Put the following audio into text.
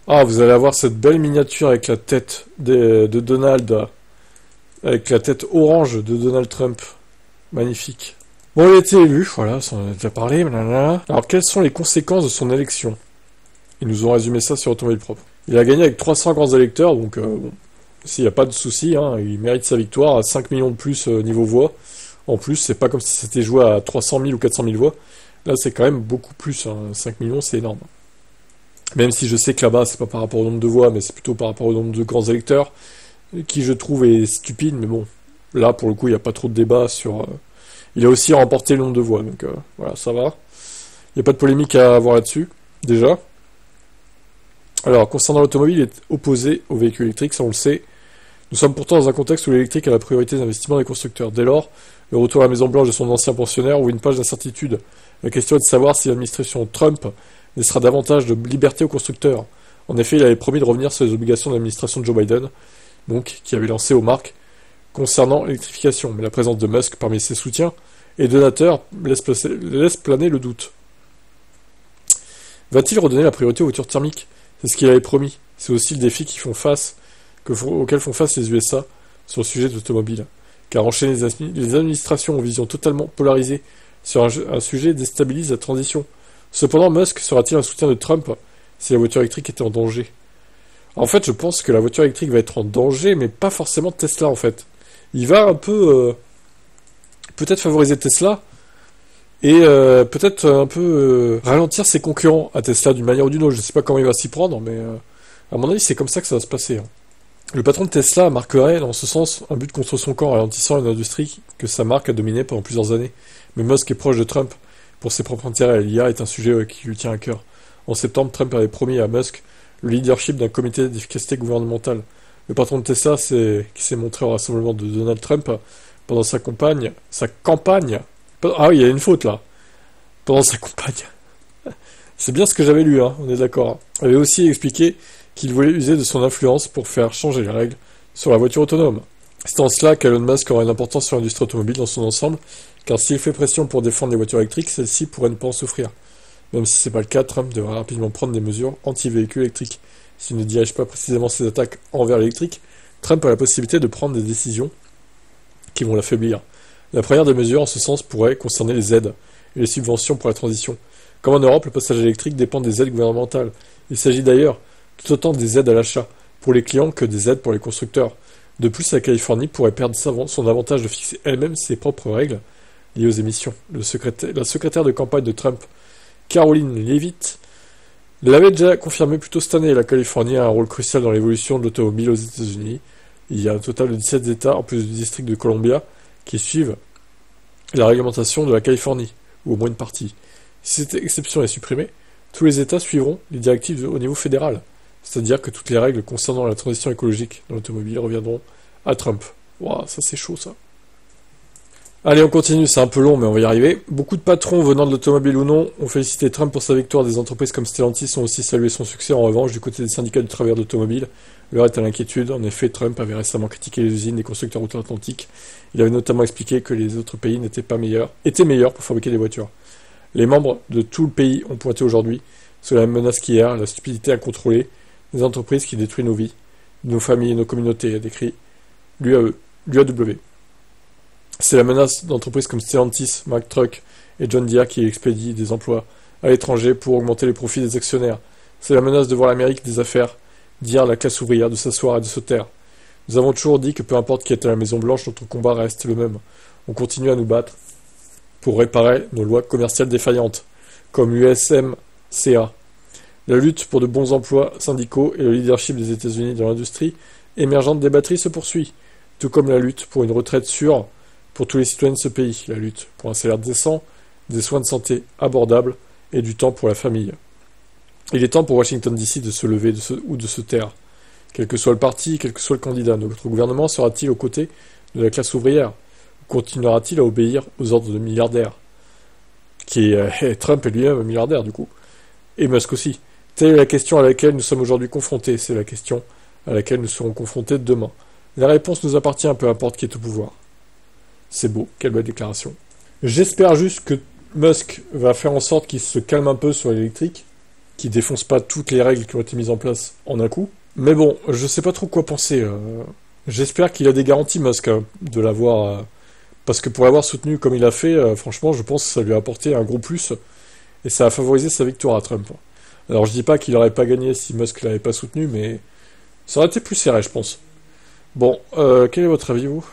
Ah, vous allez avoir cette belle miniature avec la tête de Donald, avec la tête orange de Donald Trump. Magnifique. Bon, il a été élu, voilà, ça on en a déjà parlé, blablabla. Alors, quelles sont les conséquences de son élection? Ils nous ont résumé ça sur Automobile Propre. Il a gagné avec 300 grands électeurs, donc bon, s'il n'y a pas de souci, hein, il mérite sa victoire à 5 millions de plus niveau voix. En plus, c'est pas comme si c'était joué à 300 000 ou 400 000 voix. Là, c'est quand même beaucoup plus, hein. 5 millions, c'est énorme. Même si je sais que là-bas, c'est pas par rapport au nombre de voix, mais c'est plutôt par rapport au nombre de grands électeurs, qui je trouve est stupide, mais bon, là, pour le coup, il n'y a pas trop de débat sur... Il a aussi remporté le nombre de voix, donc voilà, ça va. Il n'y a pas de polémique à avoir là-dessus, déjà. Alors, concernant l'automobile, il est opposé aux véhicules électriques, ça on le sait. Nous sommes pourtant dans un contexte où l'électrique a la priorité d'investissement des constructeurs. Dès lors, le retour à la Maison-Blanche de son ancien pensionnaire ouvre une page d'incertitude. La question est de savoir si l'administration Trump laissera davantage de liberté aux constructeurs. En effet, il avait promis de revenir sur les obligations de l'administration de Joe Biden, donc qui avait lancé aux marques concernant l'électrification. Mais la présence de Musk parmi ses soutiens et donateurs laisse planer le doute. Va-t-il redonner la priorité aux voitures thermiques? C'est ce qu'il avait promis. C'est aussi le défi auquel font face les USA sur le sujet de l'automobile. Car enchaîner les administrations aux visions totalement polarisées sur un sujet déstabilise la transition. Cependant, Musk sera-t-il un soutien de Trump si la voiture électrique était en danger? En fait, je pense que la voiture électrique va être en danger, mais pas forcément Tesla, en fait. Il va un peu... peut-être favoriser Tesla, et peut-être un peu ralentir ses concurrents à Tesla d'une manière ou d'une autre. Je ne sais pas comment il va s'y prendre, mais à mon avis, c'est comme ça que ça va se passer, hein. Le patron de Tesla marquerait, dans ce sens, un but contre son camp, ralentissant une industrie que sa marque a dominée pendant plusieurs années. Mais Musk est proche de Trump pour ses propres intérêts. L'IA est un sujet qui lui tient à cœur. En septembre, Trump avait promis à Musk le leadership d'un comité d'efficacité gouvernementale. Le patron de Tesla qui s'est montré au rassemblement de Donald Trump pendant sa campagne... Ah oui, il y a une faute là. Pendant sa campagne. C'est bien ce que j'avais lu, hein, on est d'accord. Il avait aussi expliqué qu'il voulait user de son influence pour faire changer les règles sur la voiture autonome. C'est en cela qu'Elon Musk aura une importance sur l'industrie automobile dans son ensemble, car s'il fait pression pour défendre les voitures électriques, celles-ci pourraient ne pas en souffrir. Même si c'est pas le cas, Trump devrait rapidement prendre des mesures anti-véhicules électriques. S'il ne dirige pas précisément ses attaques envers l'électrique, Trump a la possibilité de prendre des décisions qui vont l'affaiblir. La première des mesures en ce sens pourrait concerner les aides et les subventions pour la transition. Comme en Europe, le passage électrique dépend des aides gouvernementales. Il s'agit d'ailleurs tout autant des aides à l'achat pour les clients que des aides pour les constructeurs. De plus, la Californie pourrait perdre son avantage de fixer elle-même ses propres règles liées aux émissions. La secrétaire de campagne de Trump, Caroline Leavitt, l'avait déjà confirmé plus tôt cette année. La Californie a un rôle crucial dans l'évolution de l'automobile aux États-Unis. Il y a un total de 17 États, en plus du district de Columbia, qui suivent la réglementation de la Californie, ou au moins une partie. Si cette exception est supprimée, tous les États suivront les directives au niveau fédéral. C'est-à-dire que toutes les règles concernant la transition écologique dans l'automobile reviendront à Trump. Waouh, ça c'est chaud ça. Allez, on continue, c'est un peu long, mais on va y arriver. Beaucoup de patrons venant de l'automobile ou non ont félicité Trump pour sa victoire. Des entreprises comme Stellantis ont aussi salué son succès. En revanche, du côté des syndicats du travailleur d'automobile, l'heure est à l'inquiétude. En effet, Trump avait récemment critiqué les usines des constructeurs outre-Atlantique. Il avait notamment expliqué que les autres pays étaient meilleurs pour fabriquer des voitures. Les membres de tout le pays ont pointé aujourd'hui sur la même menace qu'hier, la stupidité incontrôlée des entreprises qui détruisent nos vies, nos familles et nos communautés, a décrit l'UAW. C'est la menace d'entreprises comme Stellantis, Mack Truck et John Deere qui expédient des emplois à l'étranger pour augmenter les profits des actionnaires. C'est la menace de voir l'Amérique des affaires dire à la classe ouvrière de s'asseoir et de se taire. Nous avons toujours dit que peu importe qui est à la Maison-Blanche, notre combat reste le même. On continue à nous battre pour réparer nos lois commerciales défaillantes, comme l'USMCA. La lutte pour de bons emplois syndicaux et le leadership des États-Unis dans l'industrie émergente des batteries se poursuit, tout comme la lutte pour une retraite sûre pour tous les citoyens de ce pays, la lutte pour un salaire décent, des soins de santé abordables et du temps pour la famille. Il est temps pour Washington DC de se lever ou de se taire. Quel que soit le parti, quel que soit le candidat, notre gouvernement sera-t-il aux côtés de la classe ouvrière? Ou continuera-t-il à obéir aux ordres de milliardaires? Trump est lui-même un milliardaire, du coup. Et Musk aussi. Telle est la question à laquelle nous sommes aujourd'hui confrontés. C'est la question à laquelle nous serons confrontés demain. La réponse nous appartient, peu importe qui est au pouvoir. C'est beau, quelle belle déclaration. J'espère juste que Musk va faire en sorte qu'il se calme un peu sur l'électrique, qui défonce pas toutes les règles qui ont été mises en place en un coup. Mais bon, je sais pas trop quoi penser. J'espère qu'il a des garanties, Musk, hein, de l'avoir... parce que pour l'avoir soutenu comme il a fait, franchement, je pense que ça lui a apporté un gros plus, et ça a favorisé sa victoire à Trump. Alors je dis pas qu'il aurait pas gagné si Musk l'avait pas soutenu, mais ça aurait été plus serré, je pense. Bon, quel est votre avis, vous?